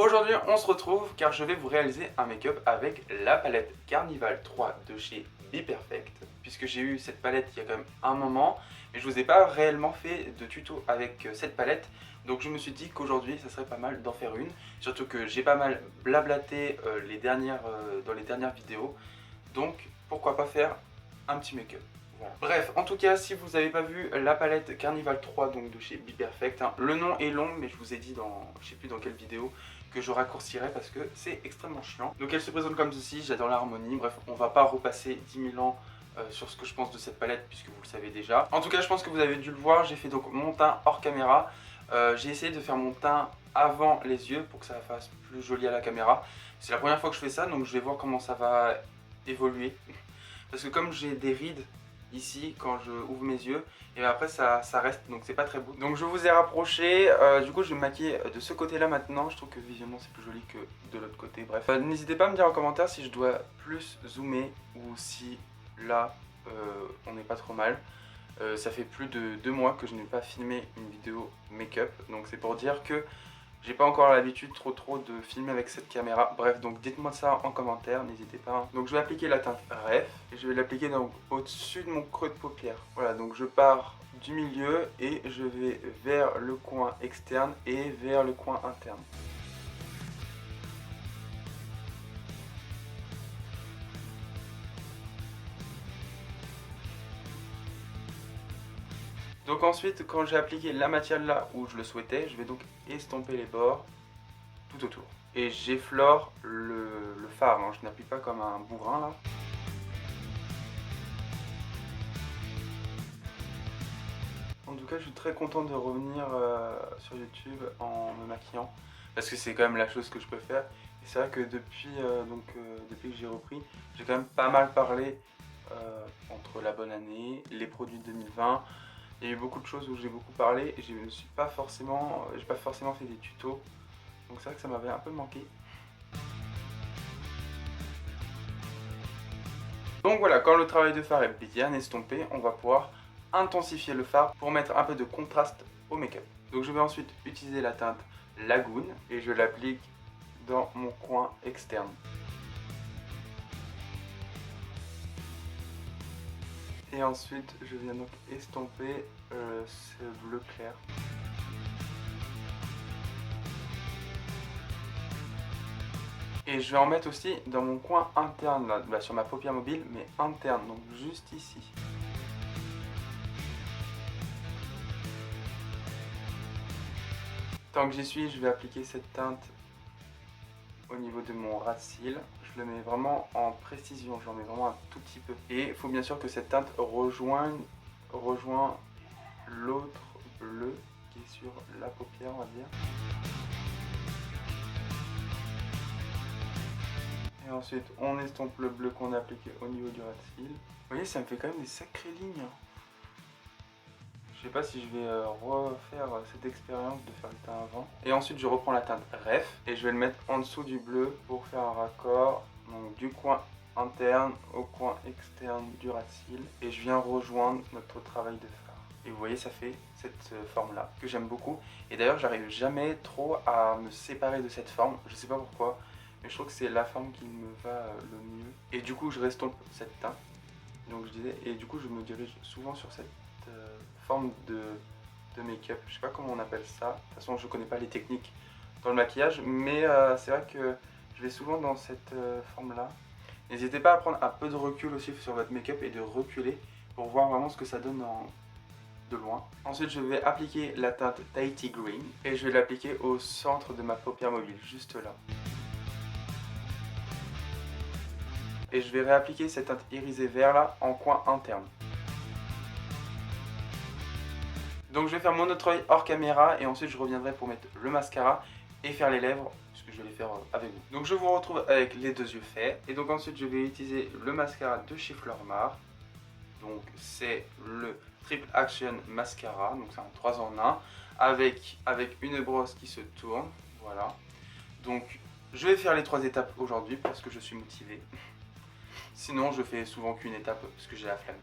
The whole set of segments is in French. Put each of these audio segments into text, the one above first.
Aujourd'hui on se retrouve car je vais vous réaliser un make-up avec la palette Carnival 3 de chez Be Perfect. Puisque j'ai eu cette palette il y a quand même un moment, mais je vous ai pas réellement fait de tuto avec cette palette. Donc je me suis dit qu'aujourd'hui ça serait pas mal d'en faire une. Surtout que j'ai pas mal blablaté dans les dernières vidéos. Donc pourquoi pas faire un petit make-up. Voilà. Bref, en tout cas, si vous n'avez pas vu la palette Carnival 3 donc de chez Be Perfect, hein, le nom est long, mais je vous ai dit dans, je sais plus dans quelle vidéo, que je raccourcirai parce que c'est extrêmement chiant. Donc elle se présente comme ceci, j'adore l'harmonie, bref, on va pas repasser 10 000 ans sur ce que je pense de cette palette puisque vous le savez déjà. En tout cas, je pense que vous avez dû le voir, j'ai fait donc mon teint hors caméra. J'ai essayé de faire mon teint avant les yeux pour que ça fasse plus joli à la caméra. C'est la première fois que je fais ça, donc je vais voir comment ça va évoluer. Parce que comme j'ai des rides ici quand je ouvre mes yeux, et après ça reste, donc c'est pas très beau. Donc je vous ai rapproché, du coup je vais me maquiller de ce côté là maintenant. Je trouve que visuellement c'est plus joli que de l'autre côté. Bref, n'hésitez pas à me dire en commentaire si je dois plus zoomer ou si là on n'est pas trop mal. Ça fait plus de 2 mois que je n'ai pas filmé une vidéo make-up, donc c'est pour dire que j'ai pas encore l'habitude trop de filmer avec cette caméra. Bref, donc dites-moi ça en commentaire, n'hésitez pas, hein. Donc je vais appliquer la teinte REF et je vais l'appliquer donc au-dessus de mon creux de paupière. Voilà, donc je pars du milieu et je vais vers le coin externe et vers le coin interne. Donc ensuite, quand j'ai appliqué la matière là où je le souhaitais, je vais donc estomper les bords tout autour. Et j'effleure le fard, hein. Je n'appuie pas comme un bourrin là. En tout cas, je suis très content de revenir sur YouTube en me maquillant. Parce que c'est quand même la chose que je peux faire. Et c'est vrai que depuis que j'ai repris, j'ai quand même pas mal parlé entre la bonne année, les produits 2020. Il y a eu beaucoup de choses où j'ai beaucoup parlé et j'ai pas forcément fait des tutos. Donc c'est vrai que ça m'avait un peu manqué. Donc voilà, quand le travail de fard est bien estompé, on va pouvoir intensifier le fard pour mettre un peu de contraste au make-up. Donc je vais ensuite utiliser la teinte Lagoon et je l'applique dans mon coin externe. Et ensuite, je viens donc estomper ce bleu clair. Et je vais en mettre aussi dans mon coin interne, là, sur ma paupière mobile, mais interne, donc juste ici. Tant que j'y suis, je vais appliquer cette teinte au niveau de mon ras de cils. Je le mets vraiment en précision, j'en mets vraiment un tout petit peu. Et il faut bien sûr que cette teinte rejoigne l'autre bleu qui est sur la paupière, on va dire. Et ensuite, on estompe le bleu qu'on a appliqué au niveau du ras de cils. Vous voyez, ça me fait quand même des sacrées lignes. Je sais pas si je vais refaire cette expérience de faire le teint avant. Et ensuite je reprends la teinte REF et je vais le mettre en dessous du bleu pour faire un raccord donc, du coin interne au coin externe du ras de cils. Et je viens rejoindre notre travail de fard. Et vous voyez, ça fait cette forme là que j'aime beaucoup. Et d'ailleurs j'arrive jamais trop à me séparer de cette forme. Je sais pas pourquoi, mais je trouve que c'est la forme qui me va le mieux. Et du coup je restompe cette teinte. Donc je disais, et du coup je me dirige souvent sur cette forme de make-up, je sais pas comment on appelle ça, de toute façon je connais pas les techniques dans le maquillage, mais c'est vrai que je vais souvent dans cette forme là. N'hésitez pas à prendre un peu de recul aussi sur votre make-up et de reculer pour voir vraiment ce que ça donne de loin. Ensuite je vais appliquer la teinte Tahiti Green et je vais l'appliquer au centre de ma paupière mobile, juste là. Et je vais réappliquer cette teinte irisée vert là en coin interne. Donc je vais faire mon autre œil hors caméra et ensuite je reviendrai pour mettre le mascara et faire les lèvres, puisque je vais les faire avec vous. Donc je vous retrouve avec les deux yeux faits. Et donc ensuite je vais utiliser le mascara de chez Flormar. Donc c'est le Triple Action Mascara, donc c'est un 3 en 1, avec une brosse qui se tourne, voilà. Donc je vais faire les 3 étapes aujourd'hui parce que je suis motivé. Sinon je fais souvent qu'une étape parce que j'ai la flemme.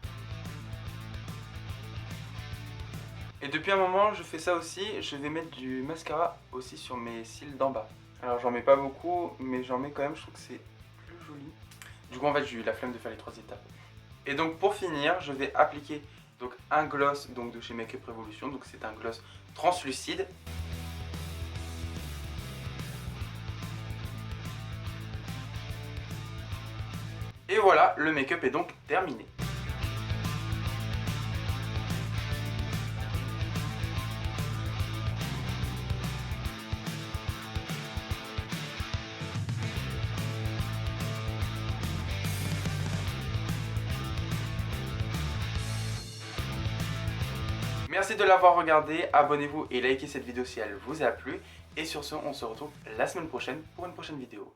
Et depuis un moment, je fais ça aussi, je vais mettre du mascara aussi sur mes cils d'en bas. Alors j'en mets pas beaucoup, mais j'en mets quand même, je trouve que c'est plus joli. Du coup en fait j'ai eu la flemme de faire les 3 étapes. Et donc pour finir, je vais appliquer donc un gloss donc, de chez Make Up Revolution, donc c'est un gloss translucide. Et voilà, le make-up est donc terminé. Merci de l'avoir regardé, abonnez-vous et likez cette vidéo si elle vous a plu. Et sur ce, on se retrouve la semaine prochaine pour une prochaine vidéo.